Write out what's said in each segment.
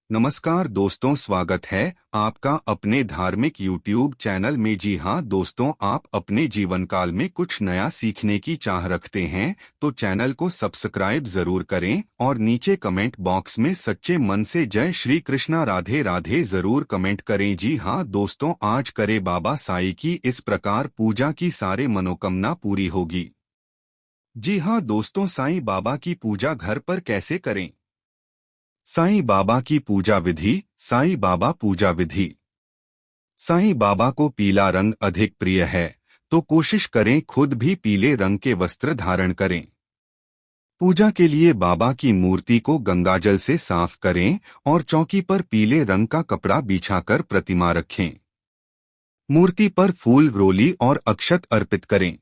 नमस्कार दोस्तों, स्वागत है आपका अपने धार्मिक YouTube चैनल में। जी हाँ दोस्तों, आप अपने जीवन काल में कुछ नया सीखने की चाह रखते हैं तो चैनल को सब्सक्राइब जरूर करें और नीचे कमेंट बॉक्स में सच्चे मन से जय श्री कृष्णा राधे राधे जरूर कमेंट करें। जी हाँ दोस्तों, आज करे बाबा साईं की इस प्रकार पूजा की सारे मनोकामना पूरी होगी। जी हाँ दोस्तों, साईं बाबा की पूजा घर पर कैसे करें। साईं बाबा की पूजा विधि। साईं बाबा पूजा विधि। साईं बाबा को पीला रंग अधिक प्रिय है, तो कोशिश करें खुद भी पीले रंग के वस्त्र धारण करें। पूजा के लिए बाबा की मूर्ति को गंगाजल से साफ करें और चौकी पर पीले रंग का कपड़ा बिछाकर प्रतिमा रखें। मूर्ति पर फूल, रोली और अक्षत अर्पित करें।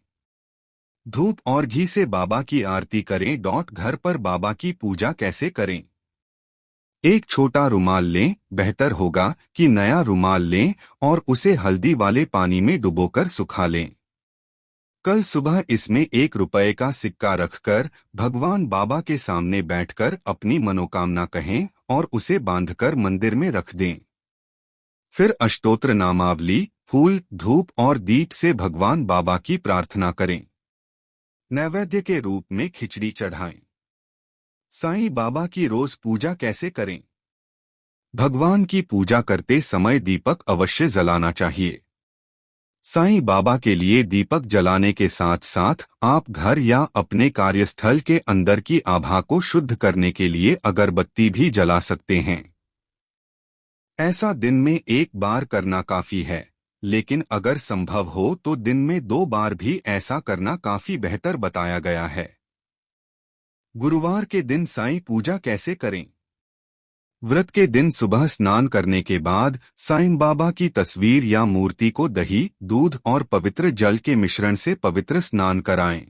धूप और घी से बाबा की आरती करें। घर पर बाबा की पूजा कैसे करें। एक छोटा रुमाल लें, बेहतर होगा कि नया रुमाल लें और उसे हल्दी वाले पानी में डुबोकर सुखा लें। कल सुबह इसमें ₹1 का सिक्का रखकर भगवान बाबा के सामने बैठकर अपनी मनोकामना कहें और उसे बांधकर मंदिर में रख दें। फिर अष्टोत्र नामावली, फूल, धूप और दीप से भगवान बाबा की प्रार्थना करें। नैवेद्य के रूप में खिचड़ी चढ़ाएं। साईं बाबा की रोज पूजा कैसे करें। भगवान की पूजा करते समय दीपक अवश्य जलाना चाहिए। साईं बाबा के लिए दीपक जलाने के साथ साथ आप घर या अपने कार्यस्थल के अंदर की आभा को शुद्ध करने के लिए अगरबत्ती भी जला सकते हैं। ऐसा दिन में एक बार करना काफी है, लेकिन अगर संभव हो तो दिन में 2 बार भी ऐसा करना काफी बेहतर बताया गया है। गुरुवार के दिन साईं पूजा कैसे करें। व्रत के दिन सुबह स्नान करने के बाद साईं बाबा की तस्वीर या मूर्ति को दही, दूध और पवित्र जल के मिश्रण से पवित्र स्नान कराएं।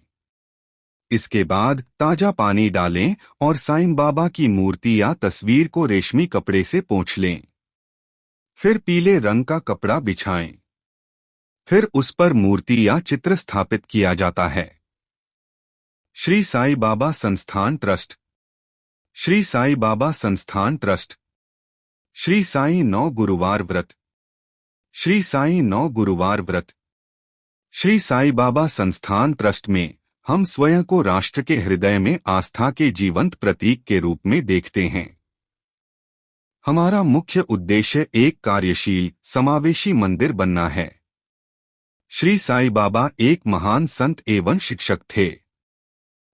इसके बाद ताजा पानी डालें और साईं बाबा की मूर्ति या तस्वीर को रेशमी कपड़े से पोंछ लें। फिर पीले रंग का कपड़ा बिछाएं। फिर उस पर मूर्ति या चित्र स्थापित किया जाता है। श्री साईं बाबा संस्थान ट्रस्ट। श्री साईं बाबा संस्थान ट्रस्ट। श्री साईं 9 गुरुवार व्रत। श्री साईं 9 गुरुवार व्रत। श्री साईं बाबा संस्थान ट्रस्ट में हम स्वयं को राष्ट्र के हृदय में आस्था के जीवंत प्रतीक के रूप में देखते हैं। हमारा मुख्य उद्देश्य एक कार्यशील, समावेशी मंदिर बनना है। श्री साईं बाबा एक महान संत एवं शिक्षक थे।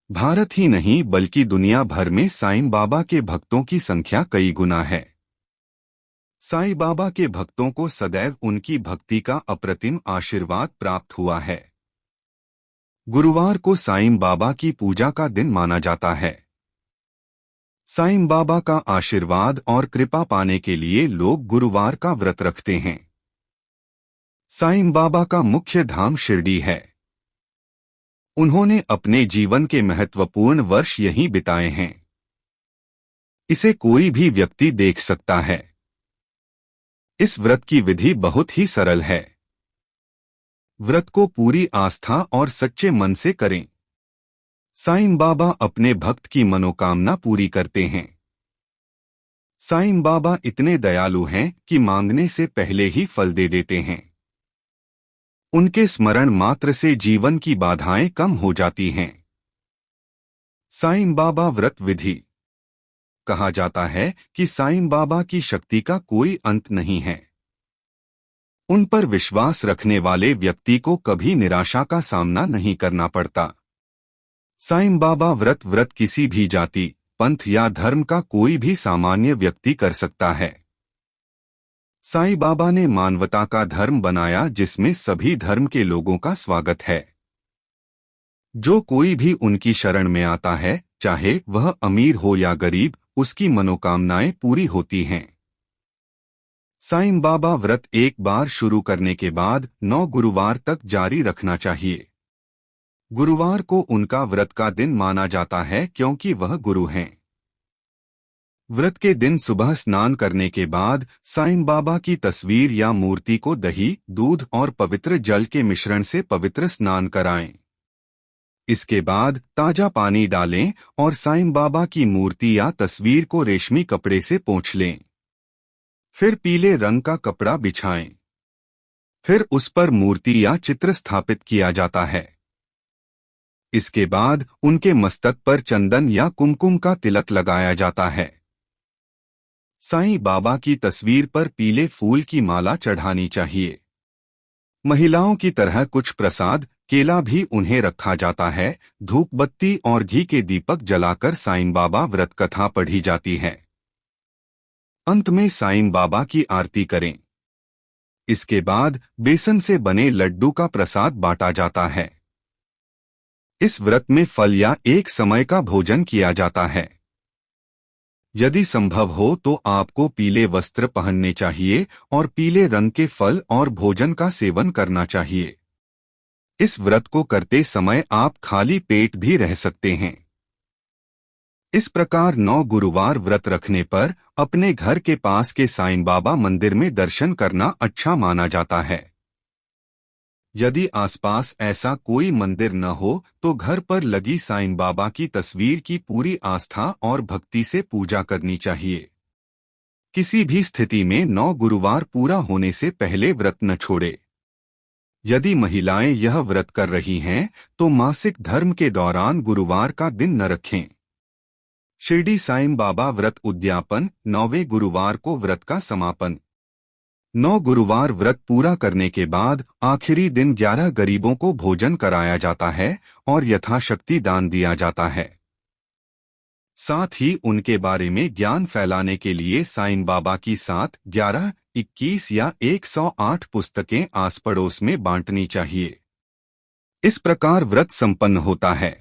भारत ही नहीं बल्कि दुनिया भर में साईं बाबा के भक्तों की संख्या कई गुना है। साईं बाबा के भक्तों को सदैव उनकी भक्ति का अप्रतिम आशीर्वाद प्राप्त हुआ है। गुरुवार को साईं बाबा की पूजा का दिन माना जाता है। साईं बाबा का आशीर्वाद और कृपा पाने के लिए लोग गुरुवार का व्रत रखते हैं। साईं बाबा का मुख्य धाम शिरडी है। उन्होंने अपने जीवन के महत्वपूर्ण वर्ष यहीं बिताए हैं। इसे कोई भी व्यक्ति देख सकता है। इस व्रत की विधि बहुत ही सरल है। व्रत को पूरी आस्था और सच्चे मन से करें। साईं बाबा अपने भक्त की मनोकामना पूरी करते हैं। साईं बाबा इतने दयालु हैं कि मांगने से पहले ही फल दे देते हैं। उनके स्मरण मात्र से जीवन की बाधाएं कम हो जाती हैं। साईं बाबा व्रत विधि। कहा जाता है कि साईं बाबा की शक्ति का कोई अंत नहीं है। उन पर विश्वास रखने वाले व्यक्ति को कभी निराशा का सामना नहीं करना पड़ता। साईं बाबा व्रत किसी भी जाति, पंथ या धर्म का कोई भी सामान्य व्यक्ति कर सकता है। साईं बाबा ने मानवता का धर्म बनाया जिसमें सभी धर्म के लोगों का स्वागत है। जो कोई भी उनकी शरण में आता है, चाहे वह अमीर हो या गरीब, उसकी मनोकामनाएं पूरी होती हैं। साईं बाबा व्रत एक बार शुरू करने के बाद 9 गुरुवार तक जारी रखना चाहिए। गुरुवार को उनका व्रत का दिन माना जाता है क्योंकि वह गुरु हैं। व्रत के दिन सुबह स्नान करने के बाद साईं बाबा की तस्वीर या मूर्ति को दही, दूध और पवित्र जल के मिश्रण से पवित्र स्नान कराएं। इसके बाद ताजा पानी डालें और साईं बाबा की मूर्ति या तस्वीर को रेशमी कपड़े से पोंछ लें। फिर पीले रंग का कपड़ा बिछाएं। फिर उस पर मूर्ति या चित्र स्थापित किया जाता है। इसके बाद उनके मस्तक पर चंदन या कुमकुम का तिलक लगाया जाता है। साईं बाबा की तस्वीर पर पीले फूल की माला चढ़ानी चाहिए। महिलाओं की तरह कुछ प्रसाद केला भी उन्हें रखा जाता है। धूप बत्ती और घी के दीपक जलाकर साईं बाबा व्रत कथा पढ़ी जाती है। अंत में साईं बाबा की आरती करें। इसके बाद बेसन से बने लड्डू का प्रसाद बांटा जाता है। इस व्रत में फल या एक समय का भोजन किया जाता है। यदि संभव हो तो आपको पीले वस्त्र पहनने चाहिए और पीले रंग के फल और भोजन का सेवन करना चाहिए। इस व्रत को करते समय आप खाली पेट भी रह सकते हैं। इस प्रकार 9 गुरुवार व्रत रखने पर अपने घर के पास के साईं बाबा मंदिर में दर्शन करना अच्छा माना जाता है। यदि आसपास ऐसा कोई मंदिर न हो तो घर पर लगी साईं बाबा की तस्वीर की पूरी आस्था और भक्ति से पूजा करनी चाहिए। किसी भी स्थिति में 9 गुरुवार पूरा होने से पहले व्रत न छोड़े। यदि महिलाएं यह व्रत कर रही हैं तो मासिक धर्म के दौरान गुरुवार का दिन न रखें। शिरडी साईं बाबा व्रत उद्यापन 9वें गुरुवार को व्रत का समापन। 9 गुरुवार व्रत पूरा करने के बाद आखिरी दिन 11 गरीबों को भोजन कराया जाता है और यथाशक्ति दान दिया जाता है। साथ ही उनके बारे में ज्ञान फैलाने के लिए साईं बाबा की 7, 11, 21 या 108 पुस्तकें आस पड़ोस में बांटनी चाहिए। इस प्रकार व्रत संपन्न होता है।